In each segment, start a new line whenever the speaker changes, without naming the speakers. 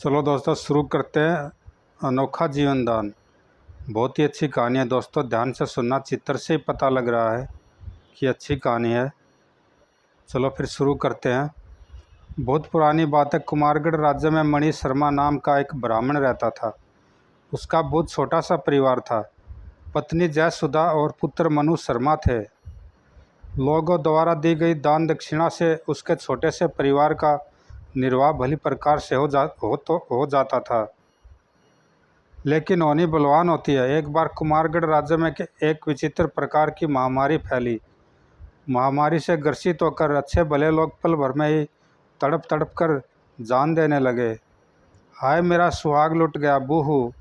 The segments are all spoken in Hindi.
चलो दोस्तों शुरू करते हैं। अनोखा जीवन दान बहुत ही अच्छी कहानी है दोस्तों, ध्यान से सुनना। चित्र से ही पता लग रहा है कि अच्छी कहानी है। चलो फिर शुरू करते हैं। बहुत पुरानी बात है। कुमारगढ़ राज्य में मणि शर्मा नाम का एक ब्राह्मण रहता था। उसका बहुत छोटा सा परिवार था। पत्नी जयसुधा और पुत्र मनु शर्मा थे। लोगों द्वारा दी गई दान दक्षिणा से उसके छोटे से परिवार का निर्वाह भली प्रकार से हो जाता था। लेकिन होनी बलवान होती है। एक बार कुमारगढ़ राज्य में एक विचित्र प्रकार की महामारी फैली। महामारी से ग्रसित होकर अच्छे भले लोग पल भर में ही तड़प तड़प कर जान देने लगे। हाय मेरा सुहाग लुट गया, बूहू।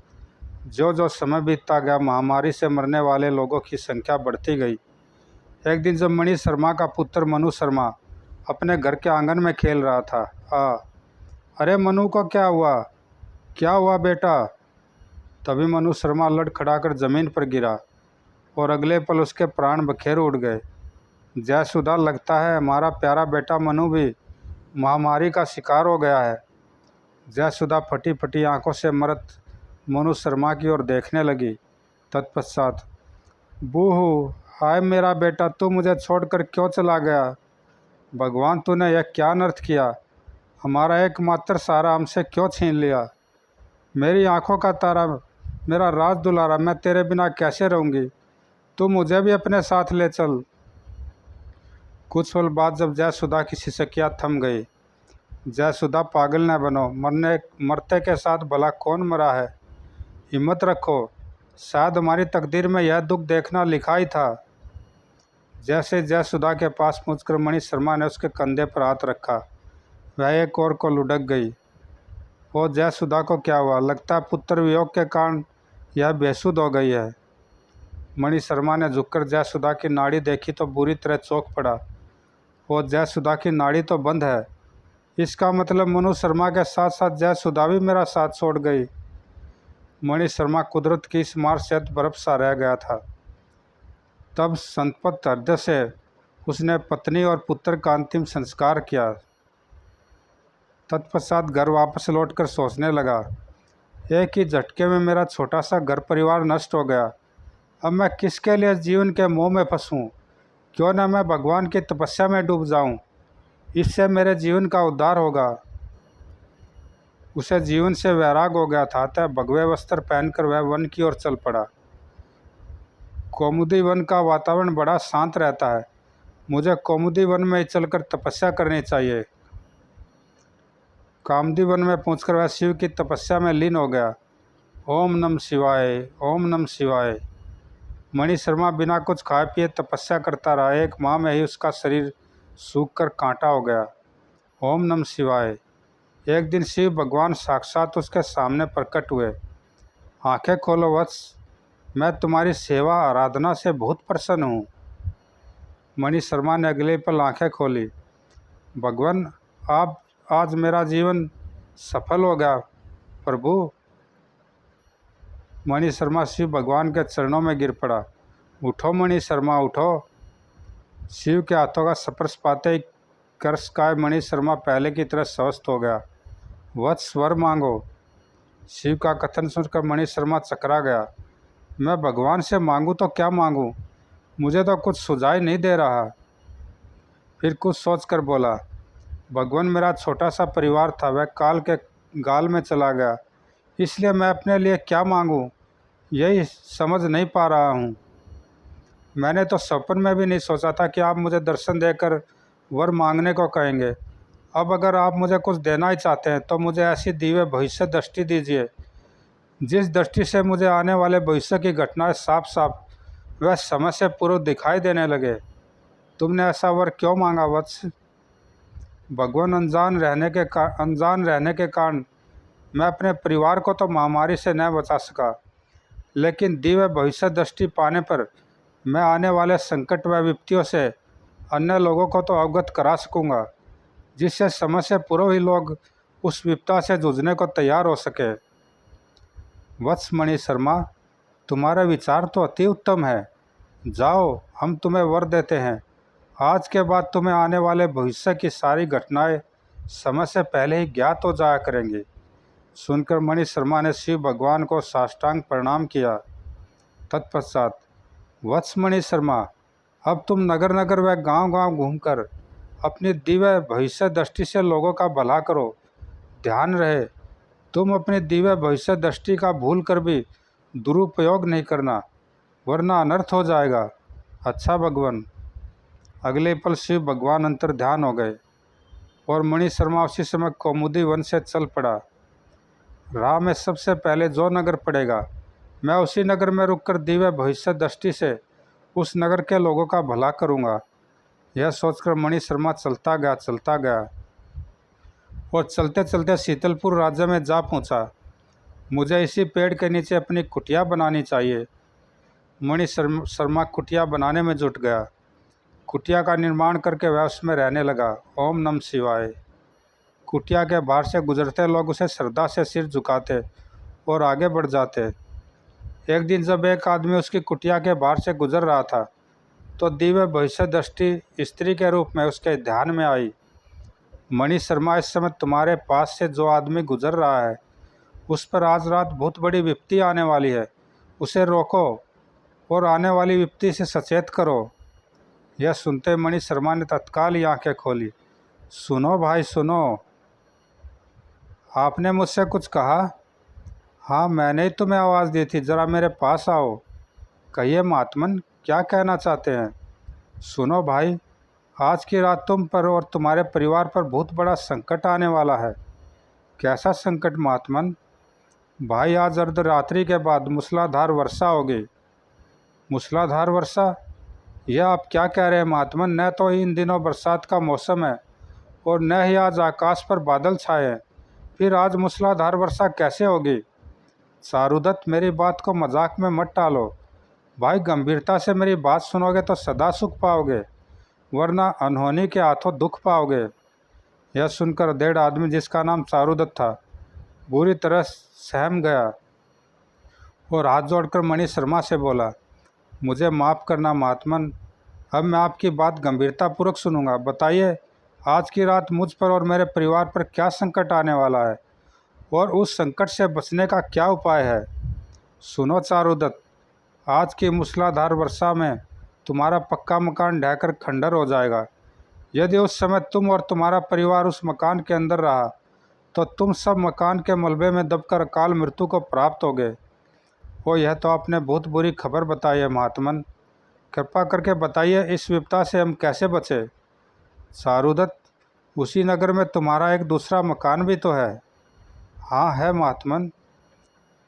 जो जो समय बीतता गया महामारी से मरने वाले लोगों की संख्या बढ़ती गई। एक दिन जब मणि शर्मा का पुत्र मनु शर्मा अपने घर के आंगन में खेल रहा था, अरे मनु को क्या हुआ? क्या हुआ बेटा? तभी मनु शर्मा लड़खड़ाकर जमीन पर गिरा और अगले पल उसके प्राण बखेर उड़ गए। जयसुधा, लगता है हमारा प्यारा बेटा मनु भी महामारी का शिकार हो गया है। जयसुधा फटी फटी आंखों से मरत मनु शर्मा की ओर देखने लगी। तत्पश्चात, बूहू, हाय मेरा बेटा, तू मुझे छोड़कर क्यों चला गया? भगवान, तूने यह क्या अनर्थ किया? हमारा एकमात्र सहारा हमसे क्यों छीन लिया? मेरी आंखों का तारा, मेरा राज दुलारा, मैं तेरे बिना कैसे रहूँगी? तू मुझे भी अपने साथ ले चल। कुछ पल बाद जब जयसुधा की सिसकियाँ थम गई। जयसुधा, पागल न बनो, मरते के साथ भला कौन मरा है? हिम्मत रखो, शायद हमारी तकदीर में यह दुख देखना लिखा ही था। जैसे जयसुधा के पास पहुंचकर मणि शर्मा ने उसके कंधे पर हाथ रखा, वह एक और को लुढ़क गई। वो जयसुधा को क्या हुआ? लगता है पुत्र वियोग के कारण यह बेसुध हो गई है। मणि शर्मा ने झुककर जयसुधा की नाड़ी देखी तो बुरी तरह चौंक पड़ा। वो जयसुधा की नाड़ी तो बंद है। इसका मतलब मनु शर्मा के साथ साथ जयसुधा भी मेरा साथ छोड़ गई। मणि शर्मा कुदरत की इस मार से बर्फ सा रह गया था। तब संतप्त हृदय से उसने पत्नी और पुत्र का अंतिम संस्कार किया। तत्पश्चात घर वापस लौटकर सोचने लगा, एक ही झटके में मेरा छोटा सा घर परिवार नष्ट हो गया। अब मैं किसके लिए जीवन के मोह में फंसूं? क्यों न मैं भगवान की तपस्या में डूब जाऊं, इससे मेरे जीवन का उद्धार होगा। उसे जीवन से वैराग हो गया था, अतः भगवे वस्त्र पहनकर वह वन की ओर चल पड़ा। कौमुदी वन का वातावरण बड़ा शांत रहता है। मुझे कौमुदी वन में चलकर तपस्या करनी चाहिए। कामदी वन में पहुंचकर वह शिव की तपस्या में लीन हो गया। ओम नमः शिवाय, ओम नमः शिवाय। मणि शर्मा बिना कुछ खाए पिए तपस्या करता रहा। एक माह में ही उसका शरीर सूख कर कांटा हो गया। ओम नमः शिवाय। एक दिन शिव भगवान साक्षात उसके सामने प्रकट हुए। आंखें खोलो वत्स, मैं तुम्हारी सेवा आराधना से बहुत प्रसन्न हूँ। मणि शर्मा ने अगले पल आंखें खोली। भगवान, आप आज मेरा जीवन सफल हो गया प्रभु। मणि शर्मा शिव भगवान के चरणों में गिर पड़ा। उठो मणि शर्मा, उठो। शिव के हाथों का स्पर्श पाते ही कर्षकाय मणि शर्मा पहले की तरह स्वस्थ हो गया। वत्स, वर मांगो। शिव का कथन सुनकर मणि शर्मा चकरा गया। मैं भगवान से मांगूं तो क्या मांगूं? मुझे तो कुछ सुझाई नहीं दे रहा। फिर कुछ सोचकर बोला, भगवान, मेरा छोटा सा परिवार था, वह काल के गाल में चला गया, इसलिए मैं अपने लिए क्या मांगूं यही समझ नहीं पा रहा हूं। मैंने तो सपन में भी नहीं सोचा था कि आप मुझे दर्शन देकर वर मांगने को कहेंगे। अब अगर आप मुझे कुछ देना ही चाहते हैं तो मुझे ऐसी दिव्य भविष्य दृष्टि दीजिए जिस दृष्टि से मुझे आने वाले भविष्य की घटनाएं साफ साफ वह समय से पूर्व दिखाई देने लगे। तुमने ऐसा वर क्यों मांगा वत्स? भगवान, अनजान रहने के कारण मैं अपने परिवार को तो महामारी से न बचा सका, लेकिन दिव्य भविष्य दृष्टि पाने पर मैं आने वाले संकट व विपत्तियों से अन्य लोगों को तो अवगत करा सकूँगा, जिससे समय से पूर्व ही लोग उस विपदा से जूझने को तैयार हो सके। वत्स मणि शर्मा, तुम्हारा विचार तो अति उत्तम है। जाओ, हम तुम्हें वर देते हैं। आज के बाद तुम्हें आने वाले भविष्य की सारी घटनाएं समय से पहले ही ज्ञात हो जाया करेंगी। सुनकर मणि शर्मा ने शिव भगवान को साष्टांग प्रणाम किया। तत्पश्चात, वत्स मणि शर्मा, अब तुम नगर नगर व गांव गांव घूमकर अपनी दिव्य भविष्य दृष्टि से लोगों का भला करो। ध्यान रहे, तुम अपनी दिव्य भविष्य दृष्टि का भूल कर भी दुरुपयोग नहीं करना, वरना अनर्थ हो जाएगा। अच्छा भगवान। अगले पल शिव भगवान अंतर ध्यान हो गए और मणि शर्मा उसी समय कौमुदी वन से चल पड़ा। राह में सबसे पहले जो नगर पड़ेगा, मैं उसी नगर में रुककर दिव्य भविष्य दृष्टि से उस नगर के लोगों का भला करूंगा। यह सोचकर मणि शर्मा चलता गया और चलते चलते शीतलपुर राज्य में जा पहुंचा। मुझे इसी पेड़ के नीचे अपनी कुटिया बनानी चाहिए। मणि शर्मा कुटिया बनाने में जुट गया। कुटिया का निर्माण करके वह उसमें रहने लगा। ओम नमः शिवाय। कुटिया के बाहर से गुजरते लोग उसे श्रद्धा से सिर झुकाते और आगे बढ़ जाते। एक दिन जब एक आदमी उसकी कुटिया के बाहर से गुजर रहा था, तो दिव्य भविष्य दृष्टि स्त्री के रूप में उसके ध्यान में आई। मणि शर्मा, इस समय तुम्हारे पास से जो आदमी गुजर रहा है, उस पर आज रात बहुत बड़ी विपत्ति आने वाली है। उसे रोको और आने वाली विपत्ति से सचेत करो। यह सुनते मणि शर्मा ने तत्काल ही आंखें खोली। सुनो भाई सुनो, आपने मुझसे कुछ कहा? हाँ, मैंने ही तुम्हें आवाज़ दी थी, ज़रा मेरे पास आओ। कहिए महात्मन, क्या कहना चाहते हैं? सुनो भाई, आज की रात तुम पर और तुम्हारे परिवार पर बहुत बड़ा संकट आने वाला है। कैसा संकट महात्मन? भाई, आज अर्धरात्रि के बाद मूसलाधार वर्षा होगी। मूसलाधार वर्षा? यह आप क्या कह रहे हैं महात्मन? न तो इन दिनों बरसात का मौसम है और न ही आज आकाश पर बादल छाए हैं, फिर आज मूसलाधार वर्षा कैसे होगी? चारुदत्त, मेरी बात को मजाक में मत टालो। भाई, गंभीरता से मेरी बात सुनोगे तो सदा सुख पाओगे, वरना अनहोनी के हाथों दुख पाओगे। यह सुनकर अधेड़ आदमी, जिसका नाम चारुदत्त था, बुरी तरह सहम गया और हाथ जोड़कर मणि शर्मा से बोला, मुझे माफ़ करना महात्मन, अब मैं आपकी बात गंभीरतापूर्वक सुनूंगा। बताइए, आज की रात मुझ पर और मेरे परिवार पर क्या संकट आने वाला है और उस संकट से बचने का क्या उपाय है? सुनो चारुदत्त, आज की मूसलाधार वर्षा में तुम्हारा पक्का मकान ढहकर खंडर हो जाएगा। यदि उस समय तुम और तुम्हारा परिवार उस मकान के अंदर रहा, तो तुम सब मकान के मलबे में दबकर अकाल मृत्यु को प्राप्त होगे। ओ, यह तो आपने बहुत बुरी खबर बताई है महात्मन। कृपा करके बताइए, इस विपदा से हम कैसे बचें? चारुदत्त, उसी नगर में तुम्हारा एक दूसरा मकान भी तो है। हाँ है महात्मन।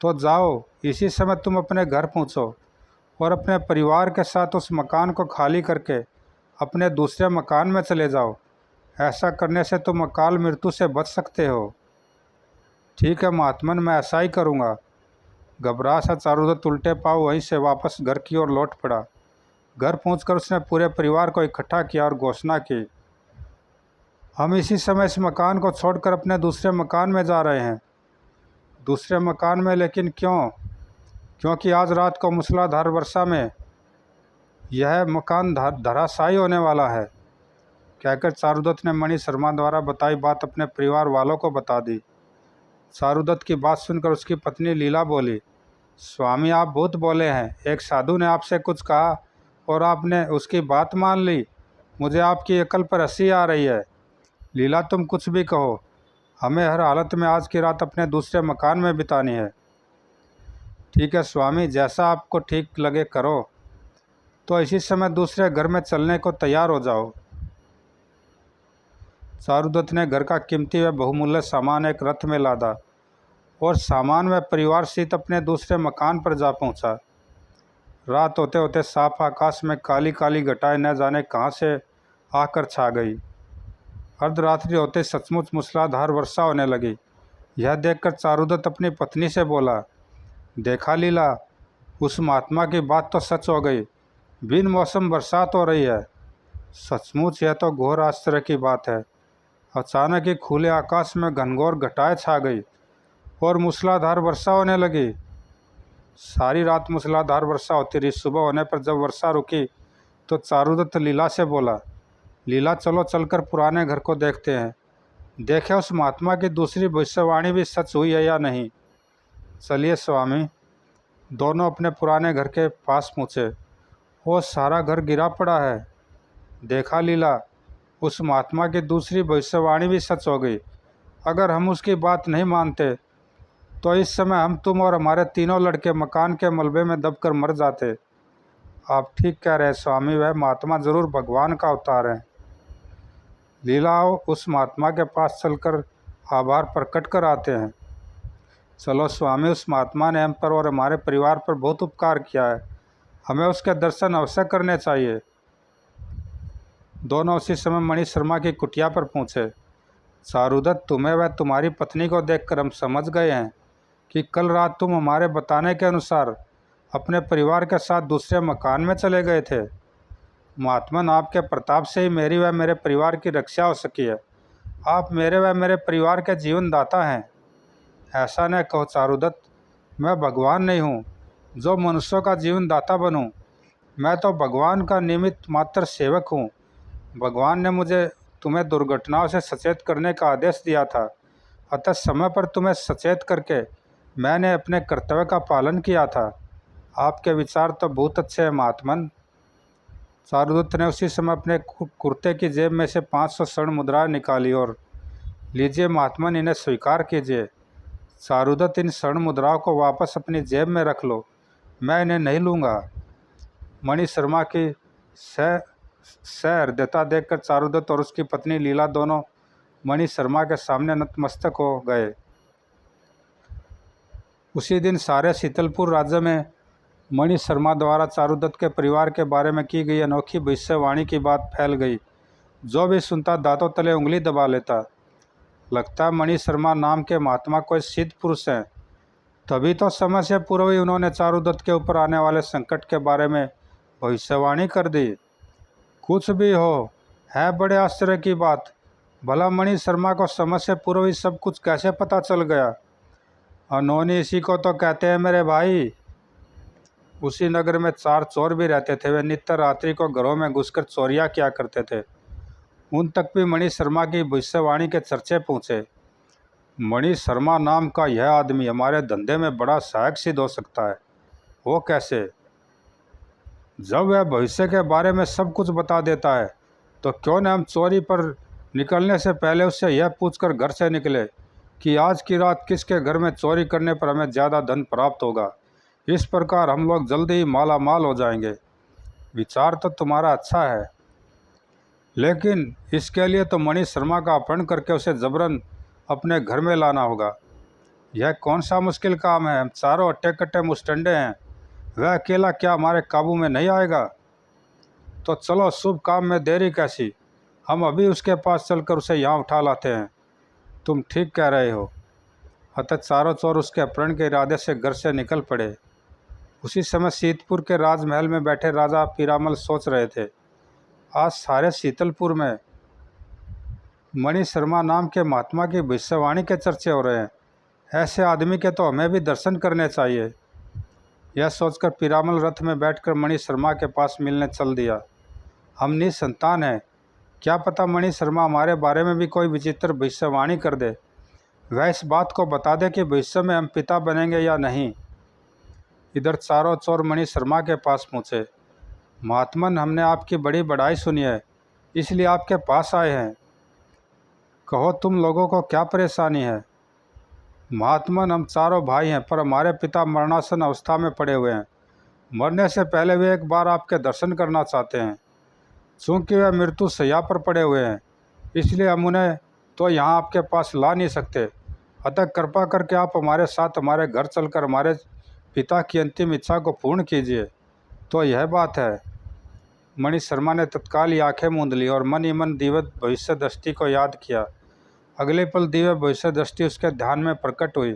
तो जाओ, इसी समय तुम अपने घर पहुँचो और अपने परिवार के साथ उस मकान को खाली करके अपने दूसरे मकान में चले जाओ। ऐसा करने से तुम अकाल मृत्यु से बच सकते हो। ठीक है महात्मन, मैं ऐसा ही करूँगा। घबरा सा चारुदत्त उल्टे पाँव वहीं से वापस घर की ओर लौट पड़ा। घर पहुंचकर उसने पूरे परिवार को इकट्ठा किया और घोषणा की, हम इसी समय इस मकान को छोड़कर अपने दूसरे मकान में जा रहे हैं। दूसरे मकान में? लेकिन क्यों? क्योंकि आज रात को मूसलाधार वर्षा में यह मकान धराशायी होने वाला है। कहकर चारुदत्त ने मणि शर्मा द्वारा बताई बात अपने परिवार वालों को बता दी। चारुदत्त की बात सुनकर उसकी पत्नी लीला बोली, स्वामी, आप बहुत बोले हैं। एक साधु ने आपसे कुछ कहा और आपने उसकी बात मान ली। मुझे आपकी अकल पर हंसी आ रही है। लीला, तुम कुछ भी कहो, हमें हर हालत में आज की रात अपने दूसरे मकान में बितानी है। ठीक है स्वामी, जैसा आपको ठीक लगे करो। तो इसी समय दूसरे घर में चलने को तैयार हो जाओ। चारुदत्त ने घर का कीमती व बहुमूल्य सामान एक रथ में लादा और सामान व परिवार सहित अपने दूसरे मकान पर जा पहुंचा। रात होते होते साफ आकाश में काली काली घटाएं न जाने कहाँ से आकर छा गई। अर्धरात्रि होते सचमुच मूसलाधार वर्षा होने लगी। यह देखकर चारुदत्त अपनी पत्नी से बोला, देखा लीला, उस महात्मा की बात तो सच हो गई। बिन मौसम बरसात हो रही है। सचमुच यह तो घोर आश्चर्य की बात है। अचानक ही खुले आकाश में घनघोर घटाएं छा गई और मूसलाधार वर्षा होने लगी। सारी रात मूसलाधार वर्षा होती रही। सुबह होने पर जब वर्षा रुकी तो चारुदत्त लीला से बोला, लीला, चलो चलकर पुराने घर को देखते हैं। देखे उस महात्मा की दूसरी भविष्यवाणी भी सच हुई है या नहीं। चलिए स्वामी। दोनों अपने पुराने घर के पास पहुँचे। वो सारा घर गिरा पड़ा है। देखा लीला, उस महात्मा की दूसरी भविष्यवाणी भी सच हो गई। अगर हम उसकी बात नहीं मानते तो इस समय हम, तुम और हमारे तीनों लड़के मकान के मलबे में दबकर मर जाते। आप ठीक कह रहे हैं स्वामी, वह महात्मा जरूर भगवान का अवतार है। लीलाओं, उस महात्मा के पास चलकर आभार प्रकट कर आते हैं। चलो स्वामी, उस महात्मा ने हम पर और हमारे परिवार पर बहुत उपकार किया है, हमें उसके दर्शन अवश्य करने चाहिए। दोनों उसी समय मणि शर्मा की कुटिया पर पहुँचे। चारुदत्त, तुम्हें व तुम्हारी पत्नी को देखकर हम समझ गए हैं कि कल रात तुम हमारे बताने के अनुसार अपने परिवार के साथ दूसरे मकान में चले गए थे। महात्मन, आपके प्रताप से ही मेरी व मेरे परिवार की रक्षा हो सकी है। आप मेरे व मेरे परिवार के जीवन दाता हैं। ऐसा न कहो चारुदत्त, मैं भगवान नहीं हूँ जो मनुष्यों का जीवन दाता बनूँ। मैं तो भगवान का निमित्त मात्र सेवक हूँ। भगवान ने मुझे तुम्हें दुर्घटनाओं से सचेत करने का आदेश दिया था, अतः समय पर तुम्हें सचेत करके मैंने अपने कर्तव्य का पालन किया था। आपके विचार तो बहुत अच्छे हैं महात्मन। चारुदत्त ने उसी समय अपने कुर्ते की जेब में से 500 स्वर्ण मुद्राएं निकाली और, लीजिए महात्मन, इन्हें स्वीकार कीजिए। चारुदत्त, इन स्वर्ण मुद्राओं को वापस अपनी जेब में रख लो, मैं इन्हें नहीं लूँगा। मणि शर्मा की सहृदयता देखकर चारुदत्त और उसकी पत्नी लीला दोनों मणि शर्मा के सामने नतमस्तक हो गए। उसी दिन सारे शीतलपुर राज्य में मणि शर्मा द्वारा चारुदत्त के परिवार के बारे में की गई अनोखी भविष्यवाणी की बात फैल गई। जो भी सुनता दांतों तले उंगली दबा लेता। लगता है मणि शर्मा नाम के महात्मा कोई सिद्ध पुरुष हैं। तभी तो समय से पूर्व ही उन्होंने चारुदत्त के ऊपर आने वाले संकट के बारे में भविष्यवाणी कर दी। कुछ भी हो, है बड़े आश्चर्य की बात। भला मणि शर्मा को समय से पूर्व ही सब कुछ कैसे पता चल गया। अनहोनी इसी को तो कहते हैं मेरे भाई। उसी नगर में 4 चोर भी रहते थे। वे नित्य रात्रि को घरों में घुसकर चोरियां किया करते थे। उन तक भी मणि शर्मा की भविष्यवाणी के चर्चे पहुँचे। मणि शर्मा नाम का यह आदमी हमारे धंधे में बड़ा सहायक सिद्ध हो सकता है। वो कैसे? जब वह भविष्य के बारे में सब कुछ बता देता है तो क्यों न हम चोरी पर निकलने से पहले उससे यह पूछकर घर से निकले कि आज की रात किसके घर में चोरी करने पर हमें ज़्यादा धन प्राप्त होगा। इस प्रकार हम लोग जल्दी ही माला माल हो जाएंगे। विचार तो तुम्हारा अच्छा है, लेकिन इसके लिए तो मणि शर्मा का अपहरण करके उसे जबरन अपने घर में लाना होगा। यह कौन सा मुश्किल काम है। हम चारों अट्टे कट्टे मुस्टंडे हैं, वह अकेला क्या हमारे काबू में नहीं आएगा। तो चलो, शुभ काम में देरी कैसी, हम अभी उसके पास चलकर उसे यहाँ उठा लाते हैं। तुम ठीक कह रहे हो। अतः चारों चोर उसके अपहरण के इरादे से घर से निकल पड़े। उसी समय शीतपुर के राजमहल में बैठे राजा पीरामल सोच रहे थे, आज सारे शीतलपुर में मणि शर्मा नाम के महात्मा की भविष्यवाणी के चर्चे हो रहे हैं। ऐसे आदमी के तो हमें भी दर्शन करने चाहिए। यह सोचकर पीरामल रथ में बैठकर मणि शर्मा के पास मिलने चल दिया। हम निसंतान हैं, क्या पता मणि शर्मा हमारे बारे में भी कोई विचित्र भविष्यवाणी कर दे। वह इस बात को बता दे कि भविष्य में हम पिता बनेंगे या नहीं। इधर चारों चोर मणि शर्मा के पास पहुँचे। महात्मन, हमने आपकी बड़ी बड़ाई सुनी है, इसलिए आपके पास आए हैं। कहो, तुम लोगों को क्या परेशानी है। महात्मन, हम चारों भाई हैं, पर हमारे पिता मरणासन अवस्था में पड़े हुए हैं। मरने से पहले वे एक बार आपके दर्शन करना चाहते हैं। चूँकि वे मृत्यु शैया पर पड़े हुए हैं, इसलिए हम उन्हें तो यहाँ आपके पास ला नहीं सकते। अतः कृपा करके आप हमारे साथ हमारे घर चलकर हमारे पिता की अंतिम इच्छा को पूर्ण कीजिए। तो यह बात है। मणि शर्मा ने तत्काल ही आंखें मूंद ली और मन ही मन दिव्य भविष्य दृष्टि को याद किया। अगले पल दिव्य भविष्य दृष्टि उसके ध्यान में प्रकट हुई।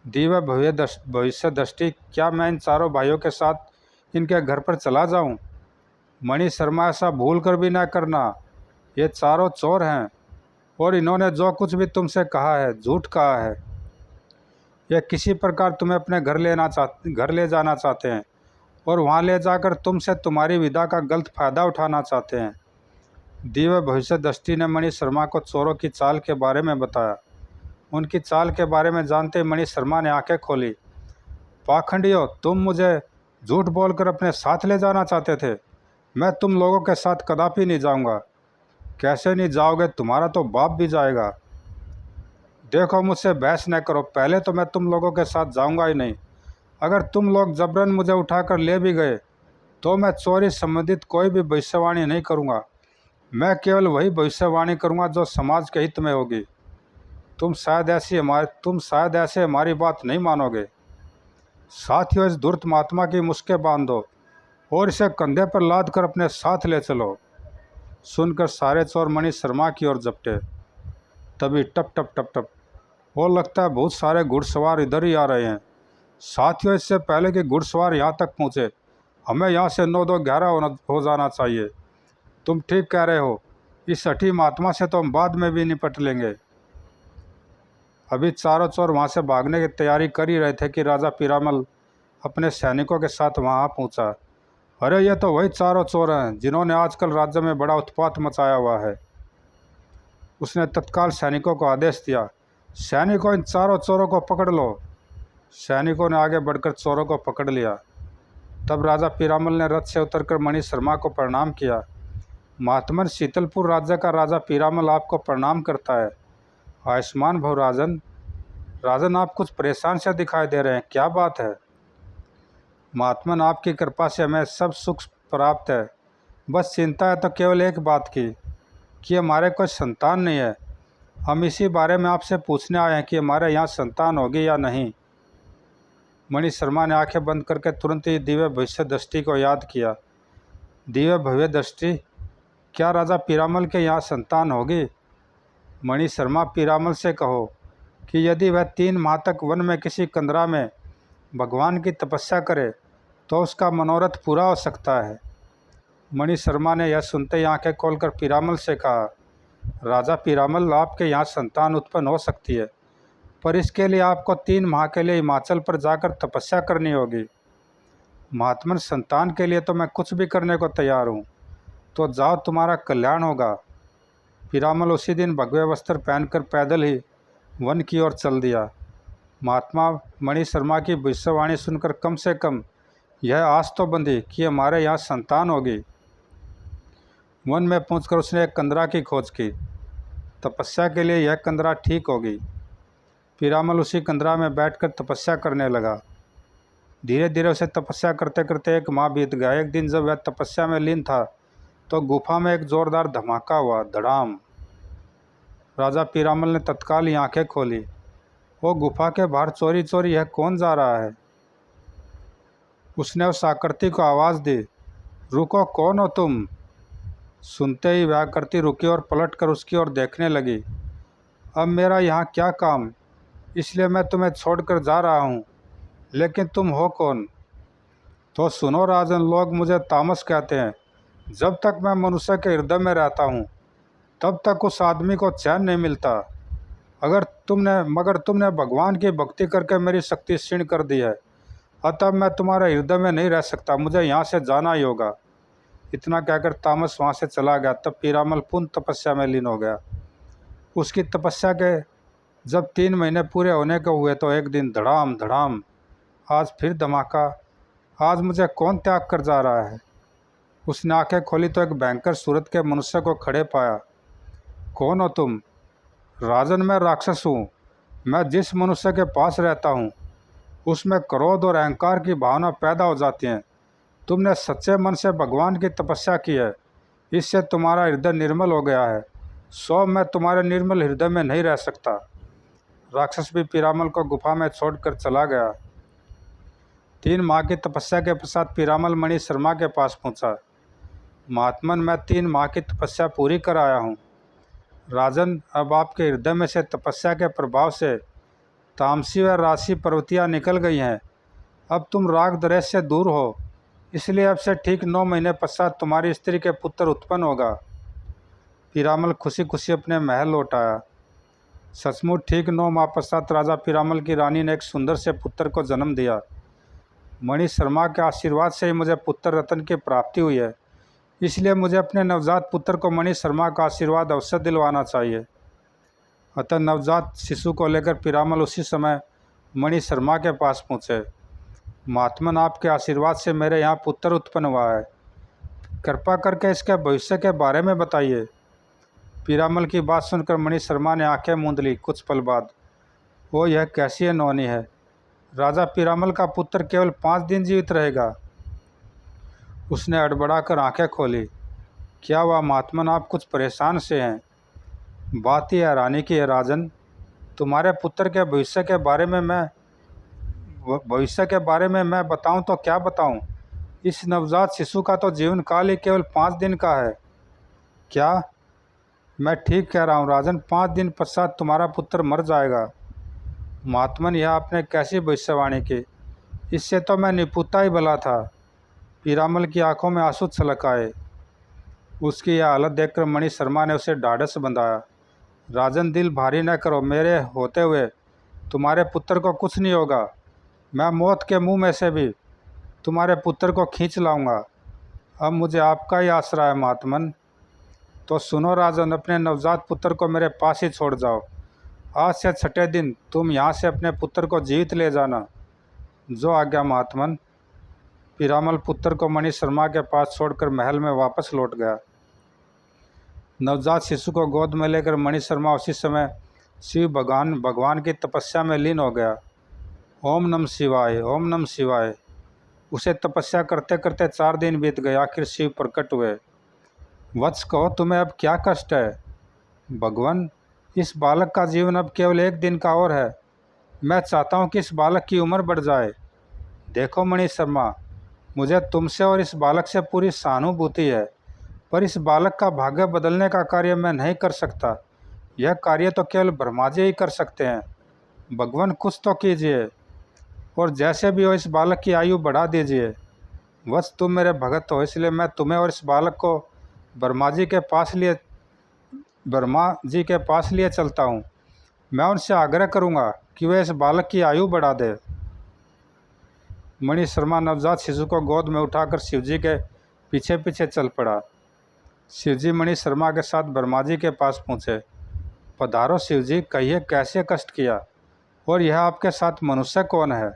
दिव्य भविष्य दृष्टि, क्या मैं इन चारों भाइयों के साथ इनके घर पर चला जाऊं? मणि शर्मा, ऐसा भूल कर भी ना करना। ये चारों चोर हैं और इन्होंने जो कुछ भी तुमसे कहा है झूठ कहा है। ये किसी प्रकार तुम्हें अपने घर ले जाना चाहते हैं और वहाँ ले जाकर तुमसे तुम्हारी विदा का गलत फायदा उठाना चाहते हैं। दिव्य भविष्य दृष्टि ने मणि शर्मा को चोरों की चाल के बारे में बताया। उनकी चाल के बारे में जानते ही मणि शर्मा ने आंखें खोली। पाखंडियों, तुम मुझे झूठ बोलकर अपने साथ ले जाना चाहते थे। मैं तुम लोगों के साथ कदापि नहीं जाऊंगा। कैसे नहीं जाओगे? तुम्हारा तो बाप भी जाएगा। देखो, मुझसे बहस न करो। पहले तो मैं तुम लोगों के साथ जाऊंगा ही नहीं। अगर तुम लोग जबरन मुझे उठाकर ले भी गए तो मैं चोरी संबंधित कोई भी भविष्यवाणी नहीं करूंगा। मैं केवल वही भविष्यवाणी करूंगा जो समाज के हित में होगी। तुम शायद ऐसे हमारी बात नहीं मानोगे। साथियों, इस धूर्त महात्मा की मुश्कें बांधो और इसे कंधे पर लाद कर अपने साथ ले चलो। सुनकर सारे चोर मणि शर्मा की ओर झपटे। तभी टप टप टप टप वो लगता है बहुत सारे घुड़सवार इधर ही आ रहे हैं। साथियों, इससे पहले कि घुड़सवार यहाँ तक पहुँचे हमें यहाँ से 9-2-11 हो जाना चाहिए। तुम ठीक कह रहे हो। इस हठी महात्मा से तो हम बाद में भी निपट लेंगे। अभी चारों चोर वहाँ से भागने की तैयारी कर ही रहे थे कि राजा पीरामल अपने सैनिकों के साथ वहाँ पहुँचा। अरे, ये तो वही चारों चोर हैं जिन्होंने आजकल राज्य में बड़ा उत्पात मचाया हुआ है। उसने तत्काल सैनिकों को आदेश दिया, सैनिकों, इन चारों चोरों को पकड़ लो। सैनिकों ने आगे बढ़कर चोरों को पकड़ लिया। तब राजा पीरामल ने रथ से उतरकर मणि शर्मा को प्रणाम किया। महात्मन, शीतलपुर राज्य का राजा पीरामल आपको प्रणाम करता है। आयुष्मान भव राजन। राजन, आप कुछ परेशान से दिखाई दे रहे हैं, क्या बात है? महात्मन, आपकी कृपा से हमें सब सुख प्राप्त है। बस चिंता है तो केवल एक बात की कि हमारे कोई संतान नहीं है। हम इसी बारे में आपसे पूछने आए हैं कि हमारे यहाँ संतान होगी या नहीं। मणि शर्मा ने आंखें बंद करके तुरंत ही दिव्य भविष्य दृष्टि को याद किया। दिव्य भव्य दृष्टि, क्या राजा पीरामल के यहाँ संतान होगी? मणि शर्मा, पीरामल से कहो कि यदि वह 3 माह तक वन में किसी कंदरा में भगवान की तपस्या करे तो उसका मनोरथ पूरा हो सकता है। मणि शर्मा ने यह सुनते ही आंखें खोलकर पीरामल से कहा, राजा पीरामल, आपके यहाँ संतान उत्पन्न हो सकती है, पर इसके लिए आपको 3 माह के लिए हिमाचल पर जाकर तपस्या करनी होगी। महात्मन, संतान के लिए तो मैं कुछ भी करने को तैयार हूँ। तो जाओ, तुम्हारा कल्याण होगा। पीरामल उसी दिन भगवे वस्त्र पहनकर पैदल ही वन की ओर चल दिया। महात्मा मणि शर्मा की भविष्यवाणी सुनकर कम से कम यह आस तो बंधी कि हमारे यहाँ संतान होगी। वन में पहुंचकर उसने एक कंदरा की खोज की। तपस्या के लिए यह कंदरा ठीक होगी। पीरामल उसी कंदरा में बैठकर तपस्या करने लगा। धीरे धीरे उसे तपस्या करते करते 1 माह बीत गया। एक दिन जब वह तपस्या में लीन था तो गुफा में एक जोरदार धमाका हुआ, धड़ाम। राजा पीरामल ने तत्काल ही आंखें खोली। वो गुफा के बाहर चोरी चोरी यह कौन जा रहा है? उसने उस आकृति को आवाज़ दी, रुको, कौन हो तुम? सुनते ही वह आकृति रुकी और पलटकर उसकी ओर देखने लगी। अब मेरा यहाँ क्या काम, इसलिए मैं तुम्हें छोड़कर जा रहा हूँ, लेकिन तुम हो कौन? तो सुनो राजन, लोग मुझे तामस कहते हैं। जब तक मैं मनुष्य के हृदय में रहता हूँ तब तक उस आदमी को चैन नहीं मिलता। मगर तुमने भगवान की भक्ति करके मेरी शक्ति क्षीण कर दी है, अतः मैं तुम्हारे हृदय में नहीं रह सकता। मुझे यहाँ से जाना ही होगा। इतना कहकर तामस वहाँ से चला गया। तब पीरामल पुनः तपस्या में लीन हो गया। उसकी तपस्या के जब 3 महीने पूरे होने को हुए तो एक दिन धड़ाम धड़ाम, आज फिर धमाका। आज मुझे कौन त्याग कर जा रहा है? उसने आंखें खोली तो एक भयंकर सूरत के मनुष्य को खड़े पाया। कौन हो तुम? राजन, मैं राक्षस हूँ। मैं जिस मनुष्य के पास रहता हूँ उसमें क्रोध और अहंकार की भावना पैदा हो जाती है। तुमने सच्चे मन से भगवान की तपस्या की है, इससे तुम्हारा हृदय निर्मल हो गया है। सो मैं तुम्हारे निर्मल हृदय में नहीं रह सकता। राक्षस भी पीरामल को गुफा में छोड़कर चला गया। 3 माह की तपस्या के पश्चात पीरामल मणि शर्मा के पास पहुंचा। महात्मन, मैं 3 माह की तपस्या पूरी कर आया हूँ। राजन, अब आपके हृदय में से तपस्या के प्रभाव से तामसी व राशि प्रवृत्तियाँ निकल गई हैं। अब तुम राग द्वेष से दूर हो, इसलिए अब से ठीक 9 महीने पश्चात तुम्हारी स्त्री के पुत्र उत्पन्न होगा। पीरामल खुशी खुशी अपने महल लौट आया। सचमुच ठीक 9 माह पश्चात राजा पीरामल की रानी ने एक सुंदर से पुत्र को जन्म दिया। मणि शर्मा के आशीर्वाद से ही मुझे पुत्र रत्न की प्राप्ति हुई है, इसलिए मुझे अपने नवजात पुत्र को मणि शर्मा का आशीर्वाद अवश्य दिलवाना चाहिए। अतः नवजात शिशु को लेकर पीरामल उसी समय मणि शर्मा के पास पहुँचे। महात्मन, आपके आशीर्वाद से मेरे यहाँ पुत्र उत्पन्न हुआ है, कृपा करके इसके भविष्य के बारे में बताइए। पीरामल की बात सुनकर मणि शर्मा ने आंखें मूंद ली। कुछ पल बाद, वो यह कैसी अनहोनी है, राजा पीरामल का पुत्र केवल 5 दिन जीवित रहेगा। उसने अड़बड़ाकर आंखें खोली। क्या हुआ महात्मन, आप कुछ परेशान से हैं? बात ही हैरानी की है राजन, तुम्हारे पुत्र के भविष्य के बारे में मैं बताऊं तो क्या बताऊं? इस नवजात शिशु का तो जीवन काल ही केवल 5 दिन का है। क्या मैं ठीक कह रहा हूं राजन? 5 दिन पश्चात तुम्हारा पुत्र मर जाएगा। महात्मन, यह आपने कैसी भविष्यवाणी की? इससे तो मैं निपुता ही भला था। पीरामल की आंखों में आंसू छलक आए। उसकी यह हालत देखकर मणि शर्मा ने उसे ढाढ़स बंधाया। राजन, दिल भारी न करो, मेरे होते हुए तुम्हारे पुत्र को कुछ नहीं होगा। मैं मौत के मुंह में से भी तुम्हारे पुत्र को खींच लाऊंगा। अब मुझे आपका ही आसरा है महात्मन। तो सुनो राजन, अपने नवजात पुत्र को मेरे पास ही छोड़ जाओ। आज से 6ठे दिन तुम यहाँ से अपने पुत्र को जीवित ले जाना। जो आज्ञा महात्मन। पीरामल पुत्र को मणि शर्मा के पास छोड़कर महल में वापस लौट गया। नवजात शिशु को गोद में लेकर मणि शर्मा उसी समय शिव भगवान की तपस्या में लीन हो गया। ओम नमः शिवाय, ओम नमः शिवाय। उसे तपस्या करते करते 4 दिन बीत गए। आखिर शिव प्रकट हुए। वत्स, कहो तुम्हें अब क्या कष्ट है? भगवान, इस बालक का जीवन अब केवल 1 दिन का और है। मैं चाहता हूँ कि इस बालक की उम्र बढ़ जाए। देखो मणि शर्मा, मुझे तुमसे और इस बालक से पूरी सहानुभूति है, पर इस बालक का भाग्य बदलने का कार्य मैं नहीं कर सकता। यह कार्य तो केवल ब्रह्मा जी ही कर सकते हैं। भगवान, कुछ तो कीजिए और जैसे भी हो इस बालक की आयु बढ़ा दीजिए। बस तुम मेरे भगत हो, इसलिए मैं तुम्हें और इस बालक को ब्रह्मा जी के पास लिए चलता हूँ। मैं उनसे आग्रह करूँगा कि वे इस बालक की आयु बढ़ा दे। मणि शर्मा नवजात शिशु को गोद में उठाकर शिवजी के पीछे पीछे चल पड़ा। शिवजी मणि शर्मा के साथ ब्रह्मा जी के पास पहुँचे। पधारो शिवजी, कहिए कैसे कष्ट किया, और यह आपके साथ मनुष्य कौन है?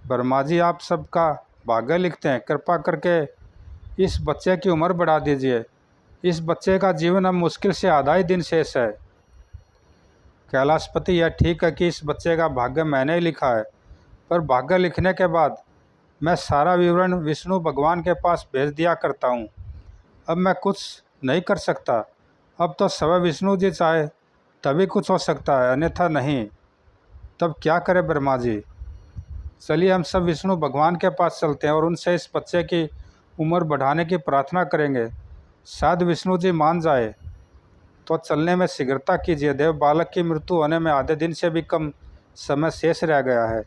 ब्रह्मा जी, आप सबका भाग्य लिखते हैं, कृपा करके इस बच्चे की उम्र बढ़ा दीजिए। इस बच्चे का जीवन अब मुश्किल से आधा ही दिन शेष है। कैलाशपति, यह ठीक है कि इस बच्चे का भाग्य मैंने ही लिखा है, पर भाग्य लिखने के बाद मैं सारा विवरण विष्णु भगवान के पास भेज दिया करता हूँ। अब मैं कुछ नहीं कर सकता। अब तो स्वयं विष्णु जी चाहे तभी कुछ हो सकता है, अन्यथा नहीं। तब क्या करें ब्रह्मा जी? चलिए हम सब विष्णु भगवान के पास चलते हैं और उनसे इस बच्चे की उम्र बढ़ाने की प्रार्थना करेंगे। शायद विष्णु जी मान जाए। तो चलने में शीघ्रता कीजिए देव, बालक की मृत्यु होने में आधे दिन से भी कम समय शेष रह गया है।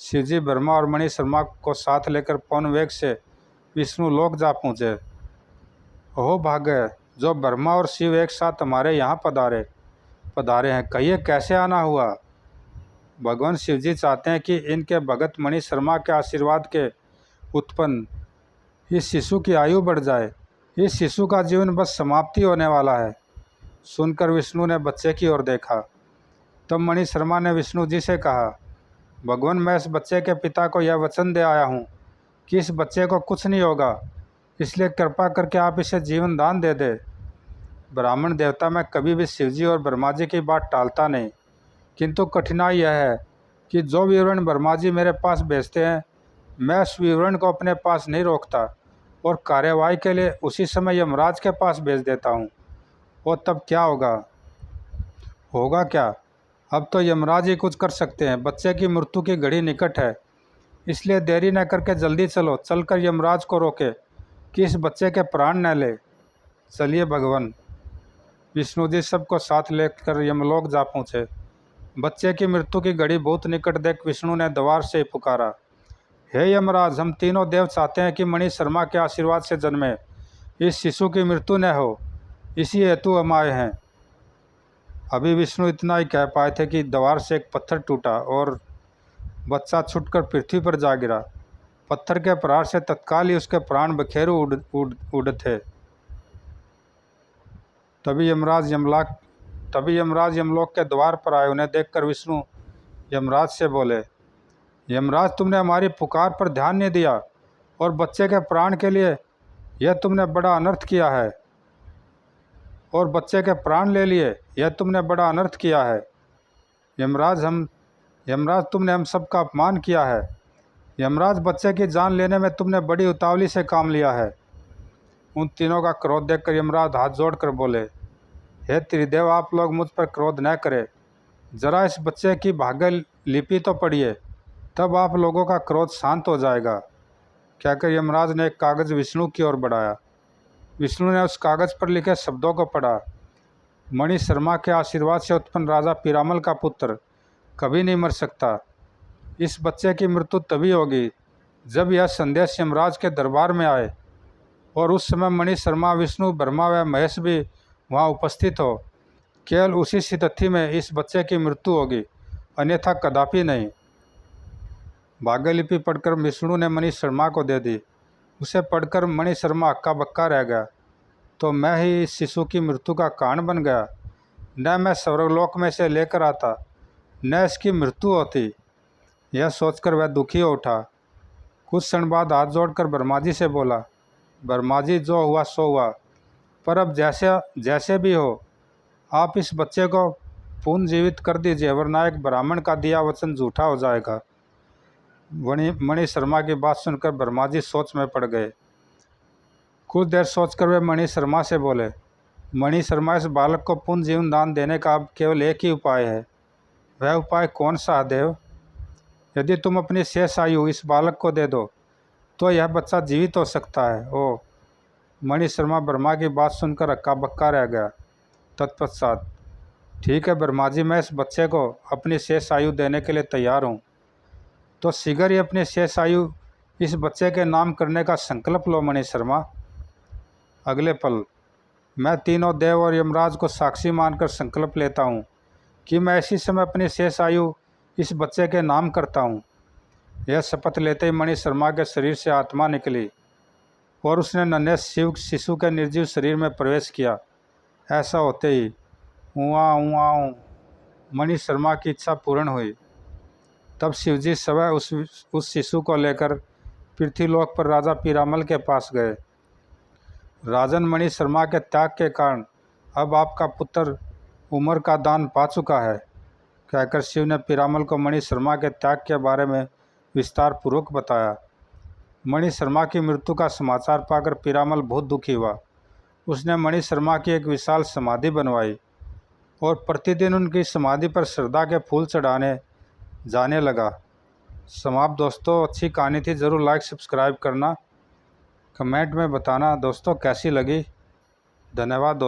शिवजी ब्रह्मा और मणि शर्मा को साथ लेकर पवन वेग से विष्णु लोक जा पहुँचे। ओह भाग्य, जो ब्रह्मा और शिव एक साथ हमारे यहाँ पधारे हैं, कहिए कैसे आना हुआ? भगवान शिवजी चाहते हैं कि इनके भगत मणि शर्मा के आशीर्वाद के उत्पन्न इस शिशु की आयु बढ़ जाए। इस शिशु का जीवन बस समाप्ति होने वाला है। सुनकर विष्णु ने बच्चे की ओर देखा। तब मणि शर्मा ने विष्णु जी से कहा, भगवान, मैं इस बच्चे के पिता को यह वचन दे आया हूँ कि इस बच्चे को कुछ नहीं होगा, इसलिए कृपा करके आप इसे जीवन दान दे दे। ब्राह्मण देवता, मैं कभी भी शिवजी और ब्रह्मा जी की बात टालता नहीं, किंतु कठिनाई यह है कि जो विवरण ब्रह्मा जी मेरे पास भेजते हैं, मैं उस विवरण को अपने पास नहीं रोकता और कार्यवाही के लिए उसी समय यमराज के पास भेज देता हूँ। और तब क्या होगा? होगा क्या? अब तो यमराज ही कुछ कर सकते हैं। बच्चे की मृत्यु की घड़ी निकट है, इसलिए देरी न करके जल्दी चलो, चलकर यमराज को रोके कि इस बच्चे के प्राण न ले। चलिए भगवान। विष्णु जी सबको साथ लेकर यमलोक जा पहुँचे। बच्चे की मृत्यु की घड़ी बहुत निकट देख विष्णु ने द्वार से पुकारा, हे यमराज, हम तीनों देव चाहते हैं कि मणि शर्मा के आशीर्वाद से जन्मे इस शिशु की मृत्यु न हो, इसी हेतु हम आए हैं। अभी विष्णु इतना ही कह पाए थे कि द्वार से एक पत्थर टूटा और बच्चा छूटकर पृथ्वी पर जा गिरा। पत्थर के प्रहार से तत्काल ही उसके प्राण बखेरू उड़ थे। तभी यमराज यमलोक के द्वार पर आए। उन्हें देखकर विष्णु यमराज से बोले, यमराज, तुमने हमारी पुकार पर ध्यान नहीं दिया और बच्चे के प्राण के लिए यह तुमने बड़ा अनर्थ किया है, और बच्चे के प्राण ले लिए, यह तुमने बड़ा अनर्थ किया है। यमराज, तुमने हम सबका अपमान किया है। यमराज, बच्चे की जान लेने में तुमने बड़ी उतावली से काम लिया है। उन तीनों का क्रोध देखकर यमराज हाथ जोड़कर बोले, हे त्रिदेव, आप लोग मुझ पर क्रोध न करें, जरा इस बच्चे की भाग्य लिपि तो पढ़िए, तब आप लोगों का क्रोध शांत हो जाएगा। कहकर यमराज ने एक कागज़ विष्णु की ओर बढ़ाया। विष्णु ने उस कागज़ पर लिखे शब्दों को पढ़ा। मणि शर्मा के आशीर्वाद से उत्पन्न राजा पीरामल का पुत्र कभी नहीं मर सकता। इस बच्चे की मृत्यु तभी होगी जब यह संदेश यमराज के दरबार में आए, और उस समय मणि शर्मा, विष्णु, ब्रह्मा व महेश भी वहाँ उपस्थित हो। केवल उसी स्थिति में इस बच्चे की मृत्यु होगी, अन्यथा कदापि नहीं। भाग्यलिपि पढ़कर विष्णु ने मणि शर्मा को दे दी। उसे पढ़कर मणि शर्मा हक्का बक्का रह गया। तो मैं ही इस शिशु की मृत्यु का कारण बन गया। न मैं स्वर्गलोक में से लेकर आता, न इसकी मृत्यु होती। यह सोचकर वह दुखी हो उठा। कुछ क्षण बाद हाथ जोड़कर ब्रह्मा जी से बोला, ब्रह्मा जी, जो हुआ सो हुआ, पर अब जैसे भी हो, आप इस बच्चे को पुनर्जीवित कर दीजिए, वरना एक ब्राह्मण का दिया वचन झूठा हो जाएगा। मणि शर्मा की बात सुनकर ब्रह्मा जी सोच में पड़ गए। कुछ देर सोचकर वे मणि शर्मा से बोले, मणि शर्मा, इस बालक को पुनर्जीवन दान देने का अब केवल एक ही उपाय है। वह उपाय कौन सा है देव? यदि तुम अपनी शेष आयु इस बालक को दे दो तो यह बच्चा जीवित हो सकता है। ओ मणि शर्मा ब्रह्मा की बात सुनकर हक्का बक्का रह गया। तत्पश्चात, ठीक है ब्रह्मा जी, मैं इस बच्चे को अपनी शेष आयु देने के लिए तैयार हूँ। तो शीघ्र ही अपनी शेष आयु इस बच्चे के नाम करने का संकल्प लो मणि शर्मा। अगले पल, मैं तीनों देव और यमराज को साक्षी मानकर संकल्प लेता हूँ कि मैं इसी समय अपनी शेष आयु इस बच्चे के नाम करता हूँ। यह शपथ लेते ही मणि शर्मा के शरीर से आत्मा निकली और उसने नन्हे शिशु के निर्जीव शरीर में प्रवेश किया। ऐसा होते ही उआ मणि शर्मा की इच्छा पूर्ण हुई। तब शिवजी स्वयं उस शिशु को लेकर पृथ्वीलोक पर राजा पीरामल के पास गए। राजन, मणि शर्मा के त्याग के कारण अब आपका पुत्र उम्र का दान पा चुका है। कहकर शिव ने पीरामल को मणि शर्मा के त्याग के बारे में विस्तार पूर्वक बताया। मणि शर्मा की मृत्यु का समाचार पाकर पीरामल बहुत दुखी हुआ। उसने मणि शर्मा की एक विशाल समाधि बनवाई और प्रतिदिन उनकी समाधि पर श्रद्धा के फूल चढ़ाने जाने लगा। समाप्त दोस्तों, अच्छी कहानी थी। ज़रूर लाइक सब्सक्राइब करना, कमेंट में बताना दोस्तों कैसी लगी। धन्यवाद दोस्तों।